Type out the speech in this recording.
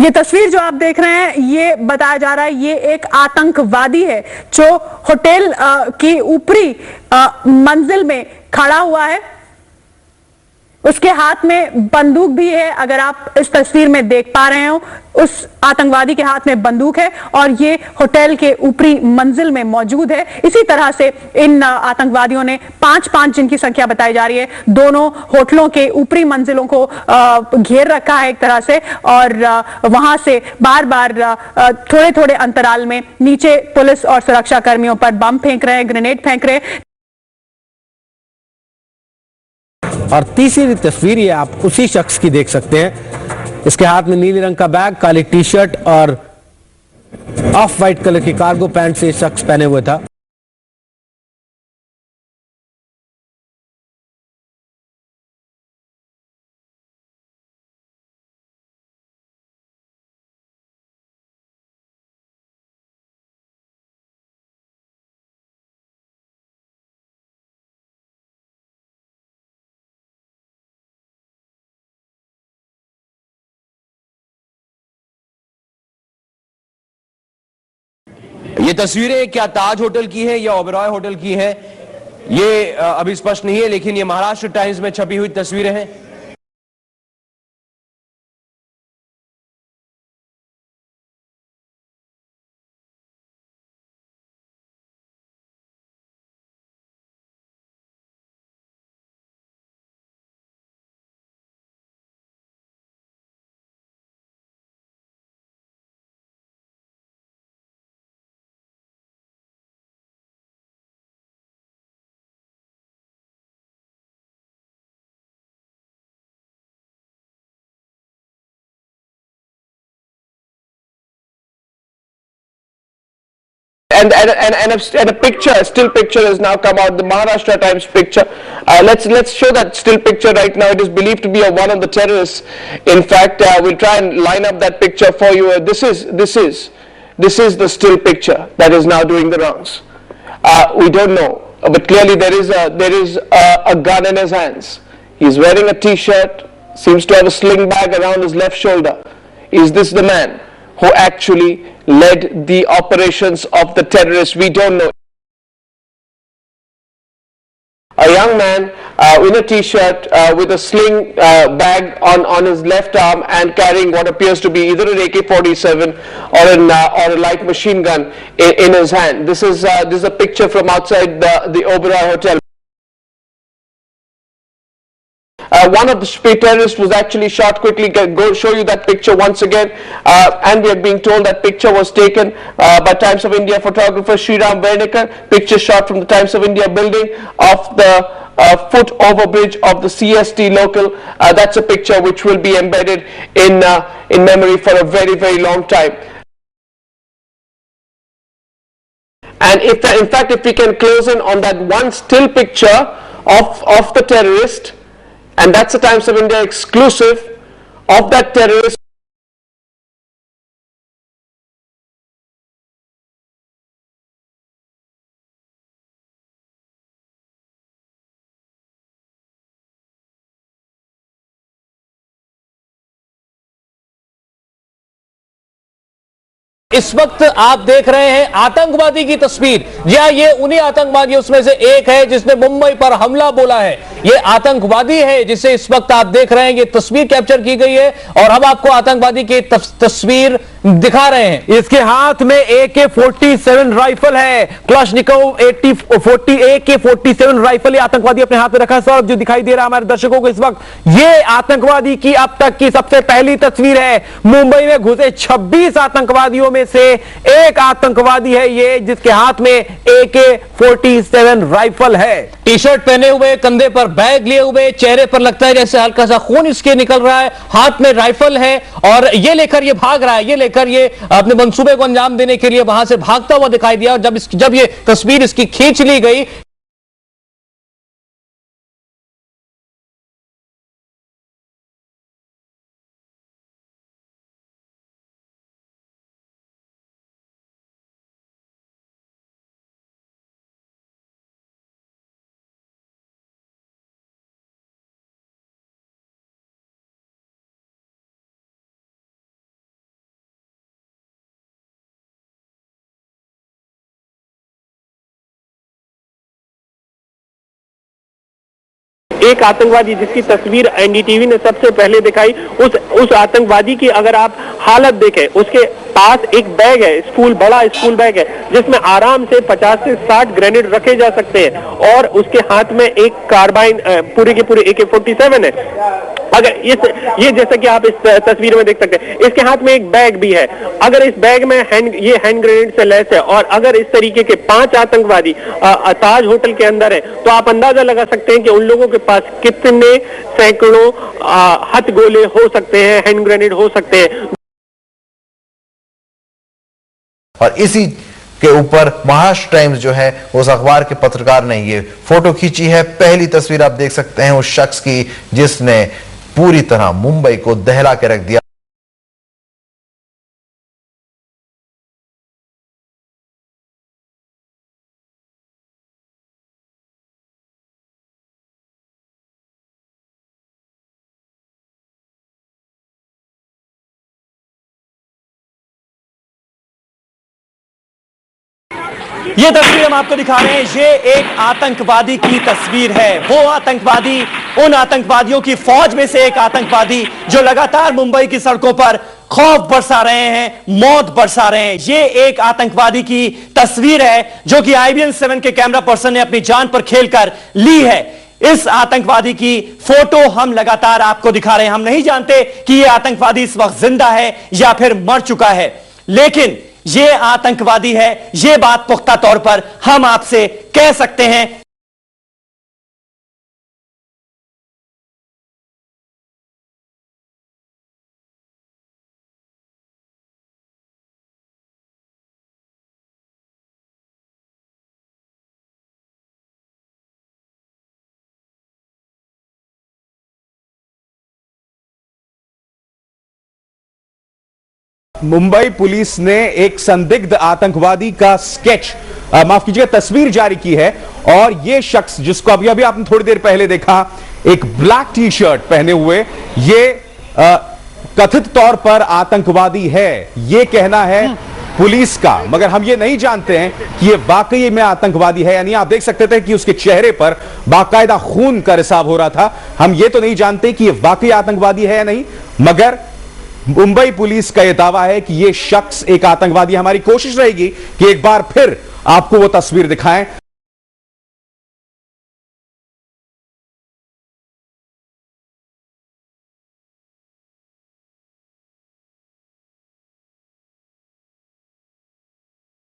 ये तस्वीर जो आप देख रहे हैं, ये बताया जा रहा है ये एक आतंकवादी है जो होटल की ऊपरी मंजिल में खड़ा हुआ है। उसके हाथ में बंदूक भी है। अगर आप इस तस्वीर में देख पा रहे हो, उस आतंकवादी के हाथ में बंदूक है और ये होटल के ऊपरी मंजिल में मौजूद है। इसी तरह से इन आतंकवादियों ने पांच जिनकी संख्या बताई जा रही है, दोनों होटलों के ऊपरी मंजिलों को घेर रखा है एक तरह से, और वहां से बार बार थोड़े थोड़े अंतराल में नीचे पुलिस और सुरक्षा कर्मियों पर बम फेंक रहे हैं, ग्रेनेड फेंक रहे हैं। और तीसरी तस्वीर ये आप उसी शख्स की देख सकते हैं। इसके हाथ में नीले रंग का बैग, काली टी शर्ट और ऑफ वाइट कलर की कार्गो पैंट से शख्स पहने हुए था। ये तस्वीरें क्या ताज होटल की है या ओबेरॉय होटल की है, ये अभी स्पष्ट नहीं है, लेकिन ये महाराष्ट्र टाइम्स में छपी हुई तस्वीरें हैं। And a picture, a still picture has now come out, the Maharashtra Times picture. Let's show that still picture right now. It is believed to be one of the terrorists. In fact, we'll try and line up that picture for you. This is the still picture that is now doing the rounds. We don't know, but clearly there is a gun in his hands. He's wearing a T-shirt, seems to have a sling bag around his left shoulder. Is this the man who actually led the operations of the terrorists? We don't know. A young man in a T-shirt with a sling bag on his left arm and carrying what appears to be either an AK-47 or a light machine gun in his hand. This is a picture from outside the Oberoi Hotel. One of the terrorists was actually shot. Quickly go show you that picture once again. And we are being told that picture was taken by Times of India photographer Sriram Vernikar. Picture shot from the Times of India building of the foot overbridge of the CST local. That's a picture which will be embedded in memory for a very, very long time. And in fact, if we can close in on that one still picture of the terrorist, and that's a Times of India exclusive of that terrorist. इस वक्त आप देख रहे हैं आतंकवादी की तस्वीर। या ये उन्हीं आतंकवादियों उसमें से एक है जिसने मुंबई पर हमला बोला है। ये आतंकवादी है जिसे इस वक्त आप देख रहे हैं, ये तस्वीर कैप्चर की गई है और हम आपको आतंकवादी की तस्वीर दिखा रहे हैं। इसके हाथ में AK-47 राइफल है, क्लाशनिकोव AK-47 राइफल आतंकवादी अपने हाथ में रखा है। सौरभ जो दिखाई दे रहा है हमारे दर्शकों को इस वक्त, ये आतंकवादी की अब तक की सबसे पहली तस्वीर है। मुंबई में घुसे 26 आतंकवादियों में से एक आतंकवादी है ये, जिसके हाथ में AK-47 राइफल है। टी शर्ट पहने हुए, कंधे पर बैग लिए हुए, चेहरे पर लगता है जैसे हल्का सा खून इसके निकल रहा है, हाथ में राइफल है और ये लेकर ये भाग रहा है। ये लेकर ये अपने मंसूबे को अंजाम देने के लिए वहां से भागता हुआ दिखाई दिया। और जब ये तस्वीर इसकी खींच ली गई एक आतंकवादी जिसकी तस्वीर एनडीटीवी ने सबसे पहले दिखाई, उस आतंकवादी की अगर आप हालत देखें, उसके पास एक बैग है, बड़ा स्कूल बैग है, जिसमें आराम से 50 से 60 ग्रेनेड रखे जा सकते हैं, और उसके हाथ में एक कार्बाइन पूरे के पूरे AK-47 है। अगर ये जैसा कि आप इस तस्वीर में देख सकते हैं, इसके हाथ में एक बैग भी है। अगर इस बैग में ये हैंड ग्रेनेड से लैस है, और अगर इस तरीके के 5 आतंकवादी ताज होटल के अंदर है, तो आप अंदाजा लगा सकते हैं कि उन लोगों के पास कितने सैकड़ों हथगोले हो सकते हैं, हैंड ग्रेनेड हो सकते हैं। और इसी के ऊपर महाराष्ट्र टाइम्स जो है उस अखबार के पत्रकार ने ये फोटो खींची है। पहली तस्वीर आप देख सकते हैं उस शख्स की जिसने पूरी तरह मुंबई को दहला के रख दिया। ये तस्वीर हम आपको दिखा रहे हैं, ये एक आतंकवादी की तस्वीर है। वो आतंकवादी, उन आतंकवादियों की फौज में से एक आतंकवादी जो लगातार मुंबई की सड़कों पर खौफ बरसा रहे हैं, मौत बरसा रहे हैं। ये एक आतंकवादी की तस्वीर है जो कि IBN 7 के कैमरा पर्सन ने अपनी जान पर खेलकर ली है। इस आतंकवादी की फोटो हम लगातार आपको दिखा रहे हैं। हम नहीं जानते कि यह आतंकवादी इस वक्त जिंदा है या फिर मर चुका है, लेकिन ये आतंकवादी है, ये बात पुख्ता तौर पर हम आपसे कह सकते हैं। मुंबई पुलिस ने एक संदिग्ध आतंकवादी का स्केच, माफ कीजिएगा, तस्वीर जारी की है। और यह शख्स जिसको अभी अभी आपने थोड़ी देर पहले देखा, एक ब्लैक टी शर्ट पहने हुए, ये कथित तौर पर आतंकवादी है, यह कहना है पुलिस का। मगर हम ये नहीं जानते हैं कि ये वाकई में आतंकवादी है या नहीं। आप देख सकते थे कि उसके चेहरे पर बाकायदा खून का रिसाव हो रहा था। हम ये तो नहीं जानते कि ये वाकई आतंकवादी है या नहीं, मगर मुंबई पुलिस का यह दावा है कि यह शख्स एक आतंकवादी। हमारी कोशिश रहेगी कि एक बार फिर आपको वो तस्वीर दिखाएं।